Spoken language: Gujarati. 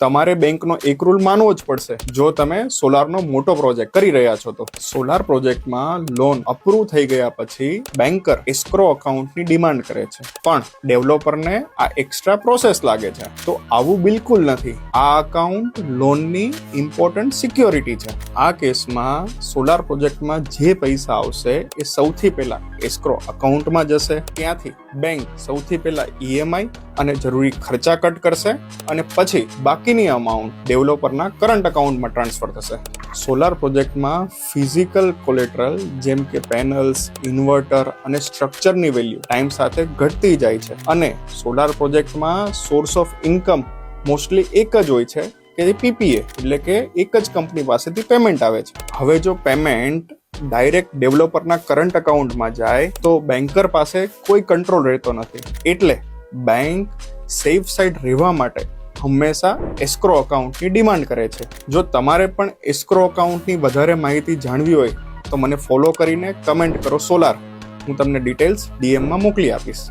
તમારે બેંકનો એક રૂલ માનવો જ પડશે જો તમે સોલારનો મોટો પ્રોજેક્ટ કરી રહ્યા છો તો. સોલાર પ્રોજેક્ટમાં લોન અપ્રૂવ થઈ ગયા પછી બેન્કર એસ્ક્રો અકાઉન્ટની ડિમાન્ડ કરે છે, પણ ડેવલપરને આ એક્સ્ટ્રા પ્રોસેસ લાગે છે. તો આવું બિલકુલ નથી. આ અકાઉન્ટ લોનની ઇમ્પોર્ટન્ટ સિક્યોરિટી છે. આ કેસમાં સોલાર પ્રોજેક્ટમાં જે પૈસા આવશે એ સૌથી પહેલા એસ્ક્રો અકાઉન્ટમાં જશે. ત્યાંથી બેંક સૌથી પહેલા ઈએમઆઈ અને જરૂરી ખર્ચા કટ કરશે અને પછી બાકીની અમાઉન્ટ ડેવલપરના કરંટ અકાઉન્ટમાં ટ્રાન્સફર થશે. સોલાર પ્રોજેક્ટમાં ફિઝિકલ કોલેટરલ જેમ કે પેનલ્સ, ઇન્વર્ટર અને સ્ટ્રક્ચરની વેલ્યુ ટાઈમ સાથે ઘટતી જાય છે અને સોલાર પ્રોજેક્ટમાં સોર્સ ઓફ ઇન્કમ મોસ્ટલી એક જ હોય છે કે પીપીએ, એટલે કે એક જ કંપની પાસેથી પેમેન્ટ આવે છે. હવે જો પેમેન્ટ ડાયરેક્ટ ડેવલપરના કરંટ અકાઉન્ટમાં જાય તો બેન્કર પાસે કોઈ કંટ્રોલ રહેતો નથી. એટલે બેંક સેફ સાઇડ રહેવા માટે હંમેશા એસ્ક્રો અકાઉન્ટની ડિમાન્ડ કરે છે. જો તમારે પણ એસ્ક્રો અકાઉન્ટની વધારે માહિતી જાણવી હોય તો મને ફોલો કરીને કમેન્ટ કરો સોલાર. હું તમને ડિટેલ્સ ડીએમમાં મોકલી આપીશ.